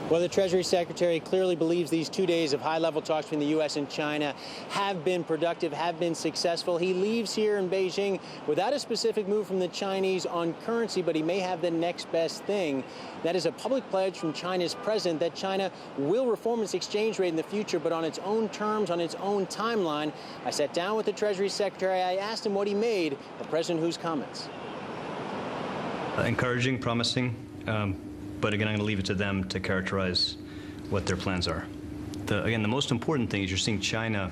Well, the Treasury Secretary clearly believes these 2 days of high-level talks between the U.S. and China have been productive, have been successful. He leaves here in Beijing without a specific move from the Chinese on currency, but he may have the next best thing. That is a public pledge from China's president that China will reform its exchange rate in the future, but on its own terms, on its own timeline. I sat down with the Treasury Secretary. I asked him what he made of President Hu's comments. Encouraging, promising. But again, I'm going to leave it to them to characterize what their plans are. Again, the most important thing is you're seeing China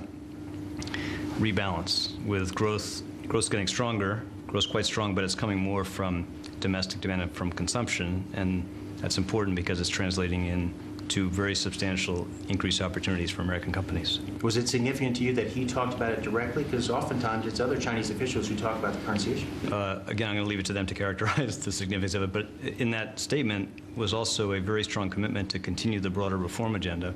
rebalance with growth getting stronger, growth quite strong, but it's coming more from domestic demand and from consumption, and that's important because it's translating into very substantial increased opportunities for American companies. Was it significant to you that he talked about it directly? Because oftentimes it's other Chinese officials who talk about the currency issue. Again, I'm going to leave it to them to characterize the significance of it, but in that statement was also a very strong commitment to continue the broader reform agenda,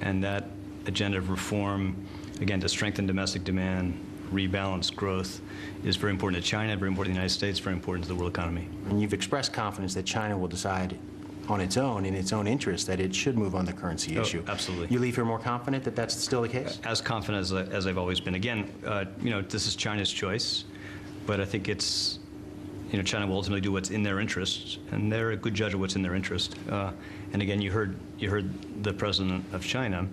and that agenda of reform, again, to strengthen domestic demand, rebalance growth, is very important to China, very important to the United States, very important to the world economy. And you've expressed confidence that China will decide on its own, in its own interest, that it should move on the currency issue. Absolutely. You leave here more confident that that's still the case? As confident as I've always been. Again, this is China's choice, but I think it's, China will ultimately do what's in their interest, and they're a good judge of what's in their interest. And again, you heard the president of China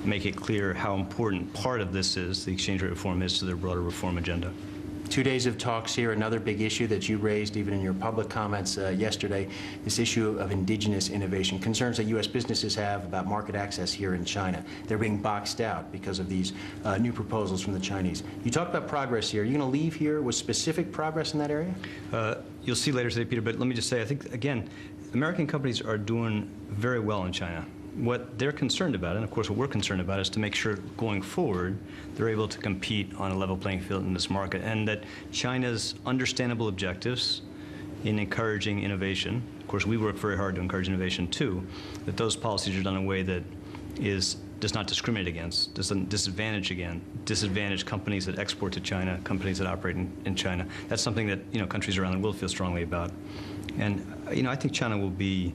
make it clear how important part of this is, the exchange rate reform is, to their broader reform agenda. 2 days of talks here. Another big issue that you raised even in your public comments yesterday, this issue of indigenous innovation, concerns that U.S. businesses have about market access here in China. They're being boxed out because of these new proposals from the Chinese. You talked about progress here. Are you going to leave here with specific progress in that area? You'll see later today, Peter, but let me just say, I think, again, American companies are doing very well in China. What they're concerned about, and of course what we're concerned about, is to make sure going forward they're able to compete on a level playing field in this market, and that China's understandable objectives in encouraging innovation, of course we work very hard to encourage innovation too, that those policies are done in a way that does not discriminate against, doesn't disadvantage companies that export to China, companies that operate in China. That's something that countries around the world feel strongly about. And I think China will be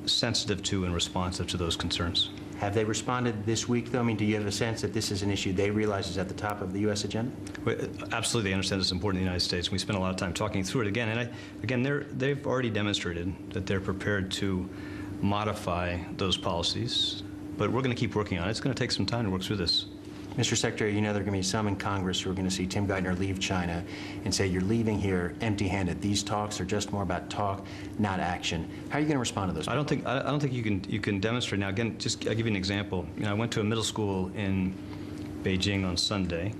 sensitive to and responsive to those concerns. Have they responded this week, though? I mean, do you have a sense that this is an issue they realize is at the top of the U.S. agenda? Well, absolutely, they understand it's important in the United States. We spend a lot of time talking through it again. And they've already demonstrated that they're prepared to modify those policies. But we're going to keep working on it. It's going to take some time to work through this. Mr. Secretary, there are going to be some in Congress who are going to see Tim Geithner leave China and say, you're leaving here empty-handed. These talks are just more about talk, not action. How are you going to respond to those? I don't think you can demonstrate. Now, again, I'll give you an example. I went to a middle school in Beijing on Sunday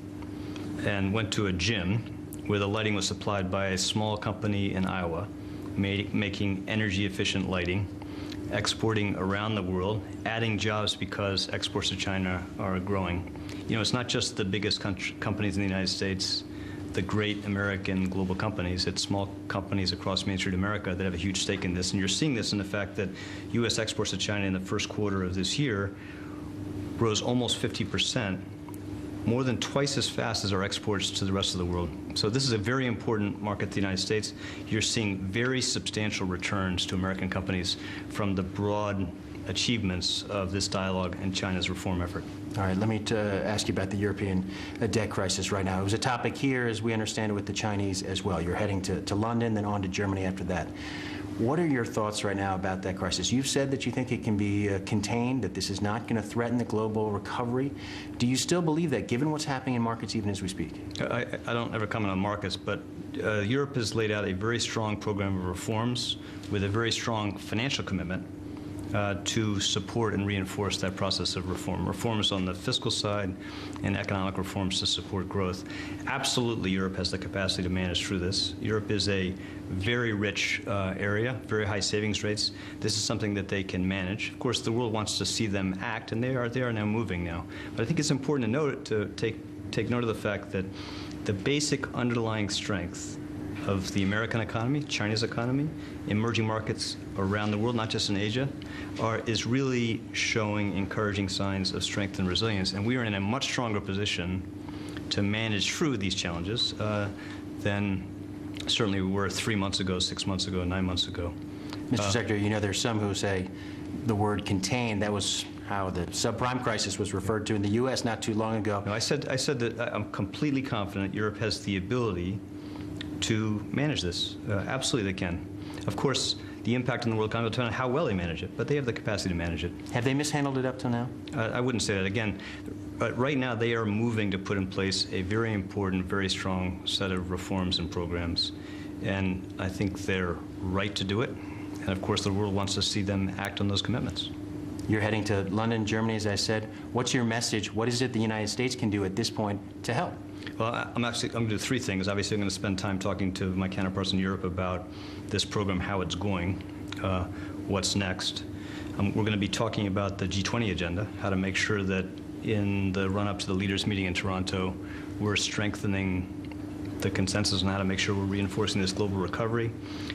and went to a gym where the lighting was supplied by a small company in Iowa making energy-efficient lighting, exporting around the world, adding jobs because exports to China are growing. It's not just the biggest companies in the United States, the great American global companies. It's small companies across Main Street America that have a huge stake in this. And you're seeing this in the fact that U.S. exports to China in the first quarter of this year rose almost 50%, more than twice as fast as our exports to the rest of the world. So this is a very important market to the United States. You're seeing very substantial returns to American companies from the broad achievements of this dialogue and China's reform effort. All right, let me ask you about the European debt crisis right now. It was a topic here, as we understand it, with the Chinese as well. You're heading to London, then on to Germany after that. What are your thoughts right now about that crisis? You've said that you think it can be contained, that this is not going to threaten the global recovery. Do you still believe that, given what's happening in markets even as we speak? I don't ever comment on markets, but Europe has laid out a very strong program of reforms with a very strong financial commitment to support and reinforce that process of reform. Reforms on the fiscal side and economic reforms to support growth. Absolutely, Europe has the capacity to manage through this. Europe is a very rich area, very high savings rates. This is something that they can manage. Of course, the world wants to see them act, and they are now moving now. But I think it's important to take note of the fact that the basic underlying strength of the American economy, China's economy, emerging markets around the world, not just in Asia, is really showing encouraging signs of strength and resilience. And we are in a much stronger position to manage through these challenges than certainly we were 3 months ago, 6 months ago, 9 months ago. Mr. Secretary, you know, there's some who say the word contain, that was how the subprime crisis was referred to in the U.S. not too long ago. No, I said that I'm completely confident Europe has the ability to manage this. Absolutely they can. Of course, the impact on the world economy will depend on how well they manage it, but they have the capacity to manage it. Have they mishandled it up till now? I wouldn't say that. Again, but right now they are moving to put in place a very important, very strong set of reforms and programs, and I think they're right to do it. And of course, the world wants to see them act on those commitments. You're heading to London, Germany, as I said. What's your message? What is it the United States can do at this point to help? Well, I'm going to do three things. Obviously, I'm going to spend time talking to my counterparts in Europe about this program, how it's going, what's next. We're going to be talking about the G20 agenda, how to make sure that in the run-up to the leaders' meeting in Toronto, we're strengthening the consensus on how to make sure we're reinforcing this global recovery.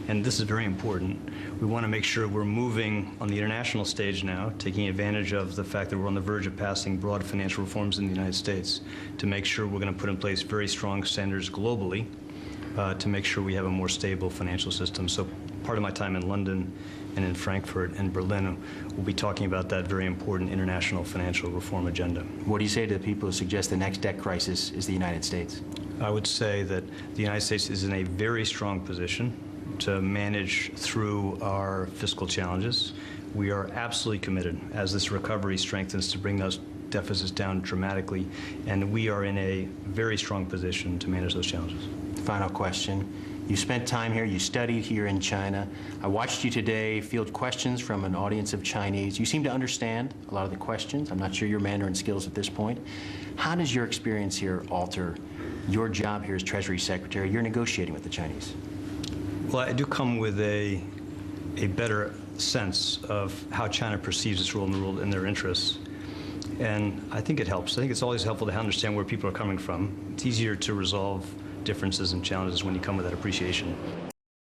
And this is very important. We want to make sure we're moving on the international stage now, taking advantage of the fact that we're on the verge of passing broad financial reforms in the United States to make sure we're going to put in place very strong standards globally to make sure we have a more stable financial system. So part of my time in London and in Frankfurt and Berlin will be talking about that very important international financial reform agenda. What do you say to the people who suggest the next debt crisis is the United States? I would say that the United States is in a very strong position to manage through our fiscal challenges. We are absolutely committed, as this recovery strengthens, to bring those deficits down dramatically, and we are in a very strong position to manage those challenges. Final question. You spent time here, you studied here in China. I watched you today field questions from an audience of Chinese. You seem to understand a lot of the questions. I'm not sure your Mandarin skills at this point. How does your experience here alter your job here as Treasury Secretary? You're negotiating with the Chinese. Well, I do come with a better sense of how China perceives its role in the world and their interests. And I think it helps. I think it's always helpful to understand where people are coming from. It's easier to resolve differences and challenges when you come with that appreciation.